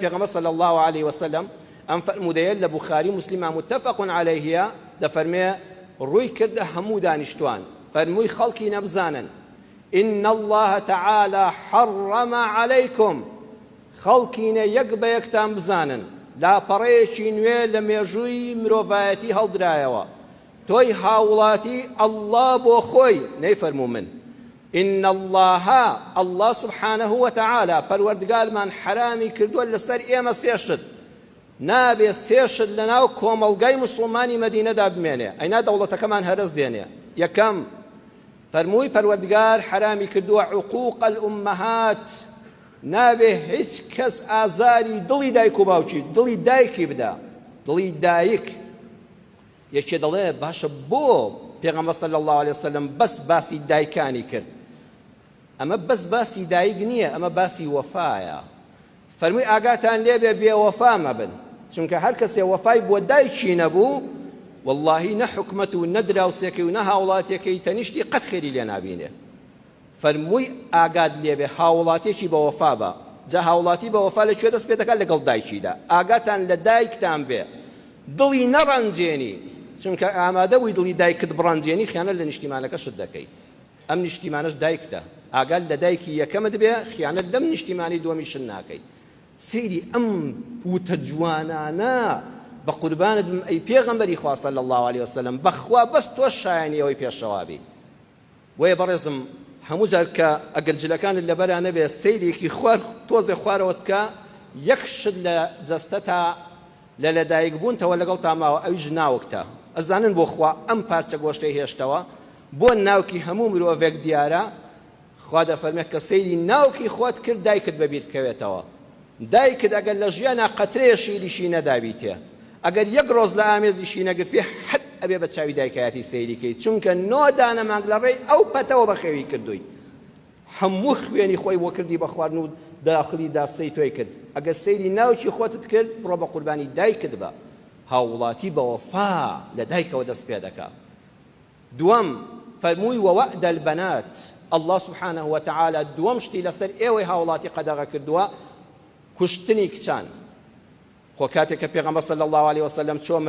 پیغمبر صلى الله عليه وسلم ام فرمودەیە لە بوخاری مسلمە متفق عليه دەفەرمێ ڕووی کردە هەموو دانیشتوان فەرمووی خەڵکی نەبزانن إن الله تعالى حرم عليكم خەڵکینە یەک بە یەکتان بزانن لاپەڕەیەکی نوێ لە مێژووی مرۆڤایەتی هەڵدرایەوە تۆی هاوڵاتی الله بۆ خۆی نەیفەرموو من إن الله سبحانه وتعالى پەروەردگارمان حرامی کردووە لەسەر ئێمە سێشت نابێ سێشت لەناو کۆمەڵگەی مسڵمانی مەدینەدا بمێنێ ئەینا دەوڵەتەکەمان هەرس دێنێ یەکەم فەرمووی پەروەردگار حرامی کردووە عقوق الأمهات نابێ هیچ کەس ئازاری دڵی دایک و باوکی دڵی دایکی بدا دڵی دایک یەکێ دەڵێ باشە بۆ پێغەمبەر صلی الله عليه وسلم بەس باسی دایکانی کرد ئەمە بەس باسی دایک نییە ئەمە باسی وەفایە فەرمووی ئاگاتان لێبێ بێوەفا مەبن چونکە هەر کەسێ وەفای بۆ دایکی نەبوو واللهی نە حکومەت و نە دراوسێکی و نە هاوڵاتیەکەی تەنیشتی قەت خێری لێ نابینێ فەرمووی ئاگات لێبێ هاوڵاتێکی بە وەفا بە جا هاوڵاتی بە وەفا لەکوێ دەست پێ دەکات لەگەڵ دایکیدا ئاگاتان لە دایکتان بێ دڵی نەڕەنجێنی چونکە ئامادە بووی دڵی دایکت بڕەنجێنی خیانەت لە نیشتیمانەکە شت دەکەی ئەم نیشتیمانەش دایکتە ئاگات لە دایکی یەکەمت بێ خیانەت لەم نیشتیمانی دووەمی شت ناکەی سەیری ئەم وتە جوانانە بە قوربانت ئەی پێغەمبەری خوا صلی الله عليه وسلم بەخوا بەس تۆ شایەنیەوەی پێشەوا بی وەیە بەڕێزم هەموو جار کە ئەگەر جلەکانت لەبەرا نەبێ سەیرێکی خوار تۆزێ خوارەوە بکە یەک شت لە جەستەتا لە لەدایکبوونتەوە لەگەڵ تاماوە ئەویش ناوکتە ئەزانن بۆ خوا ئەم پارچە گۆشتەی هێشتەوە بۆ ناوکی هەموو مرۆڤێک دیارە خوا دەفەرمێت کە سەیری ناوکی خۆت کرد دایکت بەبیر بکەوێتەوە دایکت ئەگەر لە ژیانە قەترەیە شیریشی نەدابیتێ ئەگەر یەک ڕۆژ لە ئامێزیشی نەگرت پێ حەد ئەبێ بە چاوی دایکایەتی سەیریکەی چونکە نۆ دانە مانگ لە ڕێی ئەو پەتەوە بەخێوی کردووی هەموو خوێنی خۆی بۆ کردی بە خواردن و داخلی داستەی تۆی کرد ئەگەر سەیری ناوکی خۆتت کرد بڕۆ بە قوربانی دایکت بە هاوڵاتی بە وەفا لە دایکەوە دەست پێ دەکا دووەم فەرمووی وەوەعد البەنات الله سبحانه وتعالى دووەم شتی لەسەر ئێوەی هاوڵاتی قەدەغە کردووە کوشتنی کچان خۆ کاتێک کە پێغەمبەر صلی الله عليه وسلم چۆ